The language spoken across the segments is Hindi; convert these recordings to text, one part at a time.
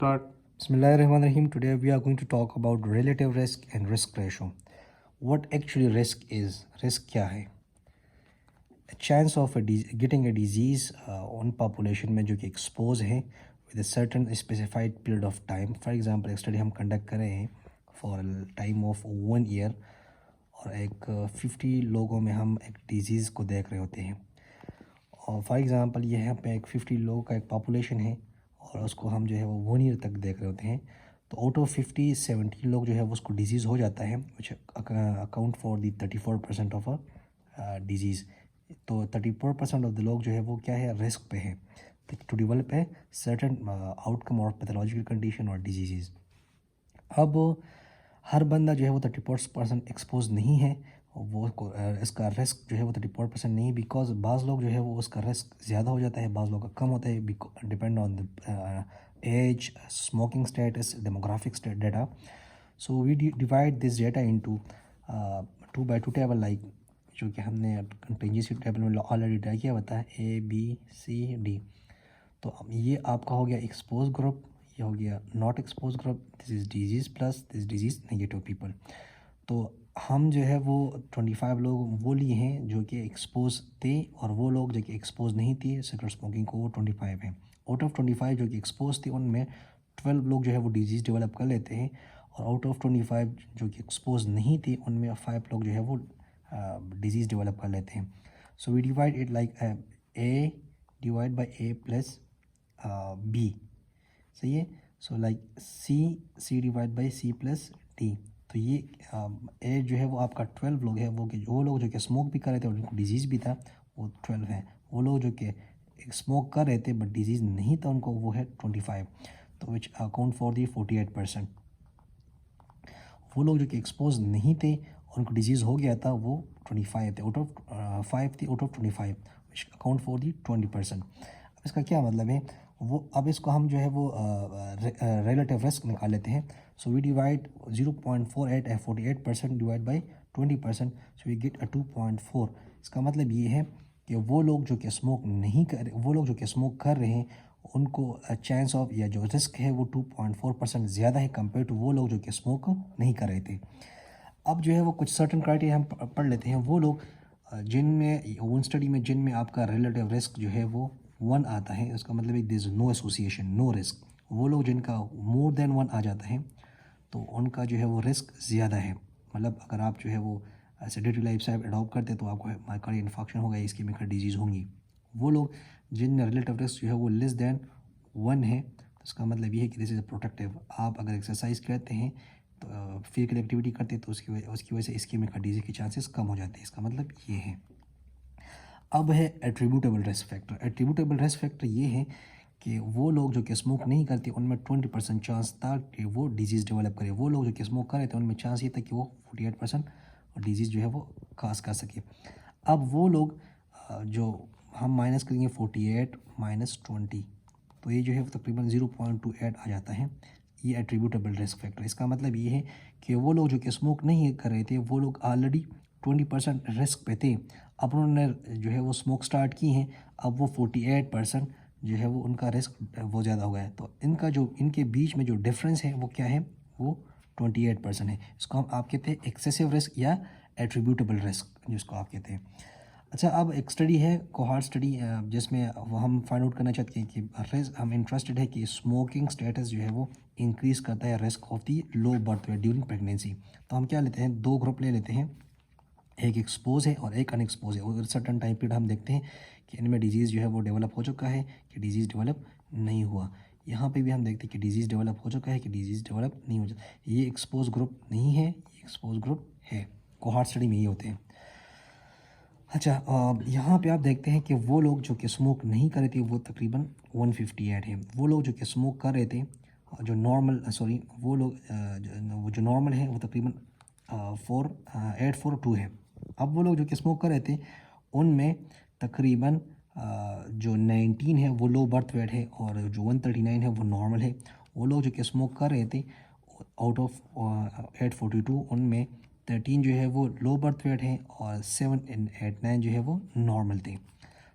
Start. Bismillahirrahmanirrahim. Today we are going to talk about relative risk and risk ratio. What actually risk is? Risk क्या है? A chance of getting a disease on population में जो कि expose है with a certain specified period of time. For example, एक study हम conduct कर रहे हैं for a time of 1 year और एक 50 लोगों में हम एक disease को देख रहे होते हैं. और फॉर एग्ज़ाम्पल ये यहाँ पे एक 50 लोगों का एक पॉपुलेशन है और उसको हम जो है वो 1 ईयर तक देख रहे होते हैं. तो आउट ऑफ 50 70 लोग जो है वो उसको डिजीज़ हो जाता है which account for the 34% of a disease. तो 34% ऑफ द लोग जो है वो क्या है, रिस्क पे है टू डेवलप है सर्टन आउटकम और पैथोलॉजिकल कंडीशन और डिजीज़. अब हर बंदा जो है वो 34% एक्सपोज नहीं है, वो इसका रिस्क जो है वो 34% नहीं, बिकॉज बाज़ लोग जो है वो उसका रिस्क ज़्यादा हो जाता है, बाज़ लोग का कम होता है, depend on the age, smoking status, demographic data. So we divide this data into 2x2 table, like जो कि हमने कंटिजेंसी टेबल में ऑलरेडी ट्राई किया होता है ABCD. तो अब ये आपका हो गया एक्सपोज ग्रुप, ये हो गया not expose group, this is disease plus this disease negative people. तो हम जो है वो 25 लोग वो लिए हैं जो कि एक्सपोज थे, और वो लोग जो कि एक्सपोज नहीं थे सिगरेट स्मोकिंग को, वो 25 हैं. आउट ऑफ 25 जो कि एक्सपोज थे उनमें 12 लोग जो है वो डिजीज़ डेवलप कर लेते हैं, और आउट ऑफ 25 जो कि एक्सपोज नहीं थे उनमें 5 लोग जो है वो डिजीज़ डेवलप कर लेते हैं. So we divide it like A divide by A plus B. सही है. So like C divide by C plus D. तो ये ए जो है वो आपका 12 लोग है, वो लोग जो कि स्मोक भी कर रहे थे और उनको डिजीज़ भी था, वो 12 हैं. वो लोग जो कि स्मोक कर रहे थे बट डिजीज़ नहीं था उनको, वो है 25. तो विच अकाउंट फॉर दी 48%. वो लोग जो कि एक्सपोज नहीं थे और उनको डिजीज़ हो गया था, वो 25 थे आउट ऑफ 5 थे out of 25, which account for the 20%. अब इसका क्या मतलब है, वो अब इसको हम जो है वो रिलेटिव रिस्क निकाल लेते हैं. सो वी डिवाइड 0.48 है 48% divide by 20%, so we get 2.4. इसका मतलब ये है कि वो लोग जो कि स्मोक नहीं कर वो लोग जो कि स्मोक कर रहे हैं उनको चांस ऑफ या जो रिस्क है वो 2.4% ज़्यादा है कंपेयर टू वो लोग जो कि स्मोक नहीं कर रहे थे. अब जो है वो कुछ सर्टन क्राइटेरिया हम पढ़ लेते हैं. वो लोग जिनमें उन स्टडी में जिनमें आपका रिलेटिव रिस्क जो है वो 1 आता है, उसका मतलब है this is no association, no risk. वो लोग जिनका मोर देन 1 आ जाता है तो उनका जो है वो रिस्क ज़्यादा है. मतलब अगर आप जो है वो सेडेटरी लाइफ स्टाइल अडॉप्ट करते हैं तो आपको माइकार्डियल इन्फेक्शन होगा, इसकी डिजीज़ होंगी. वो लोग जिनमें रिलेटिव रिस्क जो है वो लेस देन 1 है, तो इसका मतलब ये है कि दिस इज़ प्रोटेक्टिव. आप अगर एक्सरसाइज करते हैं तो फिजिकल एक्टिविटी करते हैं तो उसकी वजह से इसकी डिजीज़ के चांसेस कम हो जाते हैं. इसका मतलब ये है. अब है attributable risk factor. Attributable risk factor ये है कि वो लोग जो कि स्मोक नहीं करते उनमें 20% चांस था कि वो डिजीज़ डेवलप करे. वो लोग जो कि स्मोक कर रहे थे उनमें चांस ये था कि वो 48% और डिजीज़ जो है वो कास कर सके. अब वो लोग जो हम माइनस करेंगे 48 माइनस 20, तो ये जो है वो तकरीबन 0.28 आ जाता है. ये एट्रीब्यूटेबल रिस्क फैक्टर. इसका मतलब ये है कि वो लोग जो कि स्मोक नहीं कर रहे थे वो लोग ऑलरेडी 20% रिस्क पे थे. अब उन्होंने जो है वो स्मोक स्टार्ट की हैं, अब वो 48% जो है वो उनका रिस्क वो ज़्यादा हो गया है. तो इनके बीच में जो डिफरेंस है वो क्या है, वो 28% है. इसको आप कहते हैं एक्सेसिव रिस्क या एट्रीब्यूटेबल रिस्क जिसको आप कहते हैं. अच्छा, अब एक स्टडी है कोहार्ट स्टडी, जिसमें वो हम फाइंड आउट करना चाहते हैं कि रिस्क, हम इंटरेस्टेड है कि स्मोकिंग स्टेटस जो है वो इंक्रीज़ करता है risk of the low birth weight during pregnancy. तो हम क्या लेते हैं, 2 ग्रुप ले लेते हैं, एक एक्सपोज है और एक अनएक्सपोज है. और सर्टन टाइम पीरियड हम देखते हैं कि इनमें डिजीज़ जो है वो डेवलप हो चुका है कि डिजीज़ डेवलप नहीं हुआ. यहाँ पे भी हम देखते हैं कि डिजीज़ डेवलप हो चुका है कि डिजीज़ डेवलप नहीं हो चुका. ये एक्सपोज ग्रुप नहीं है, ये एक्सपोज ग्रुप है. कोहार्ट स्टडी में ये होते हैं. अच्छा, यहाँ पे आप देखते हैं कि वो लोग जो कि स्मोक नहीं कर रहे थे वो तकरीबन 158 है. वो लोग जो कि स्मोक कर रहे थे, जो नॉर्मल सॉरी वो लोग वो जो नॉर्मल है वो तकरीबन 842 है. अब वो लोग जो कि स्मोक कर रहे थे उनमें तकरीबन जो 19 है वो लो बर्थ वेट है और जो 139 है वो नॉर्मल है. वो लोग जो कि स्मोक कर रहे थे आउट ऑफ 842 उनमें 13 जो है वो लो बर्थ वेट है और 7 एंड 8 9 जो है वो नॉर्मल थे.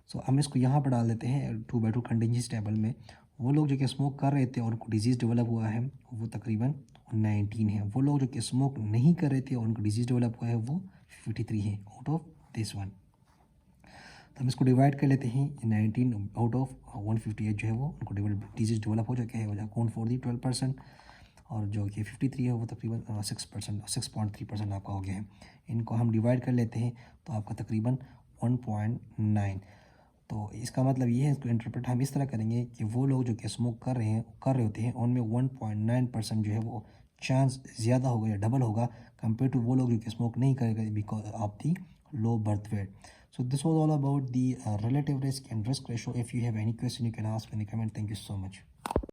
सो हम इसको यहाँ पर डाल देते हैं 2x2 कंटिजेंसी टेबल में. वो लोग जो कि स्मोक कर रहे थे और उनको डिजीज़ डेवलप हुआ है वो तकरीबन 19 है। वो लोग जो कि स्मोक नहीं कर रहे थे और उनको डिजीज़ डेवलप हुआ है वो 53 है आउट ऑफ दिस वन। तो हम इसको डिवाइड कर लेते हैं। 19 आउट ऑफ 158 जो है वो उनको डिजीज़ डेवलप हो चुके हैं, अकाउंट फॉर दी 12%, और जो कि 53 है वो तकरीबन 6%, 6.3% आपका हो गया है। इनको हम डिवाइड कर लेते हैं तो आपका तकरीबन 1.9। तो इसका मतलब ये है, इसको इंटरप्रेट हम इस तरह करेंगे कि वो लोग जो कि स्मोक कर रहे होते हैं उनमें 1.9% जो है वो चांस ज़्यादा होगा या डबल होगा कंपेयर टू वो लोग जो कि स्मोक नहीं करेंगे because of the low birth weight. So this was all about the relative risk and risk ratio. If you have any question, you can ask in the comment. Thank you so much.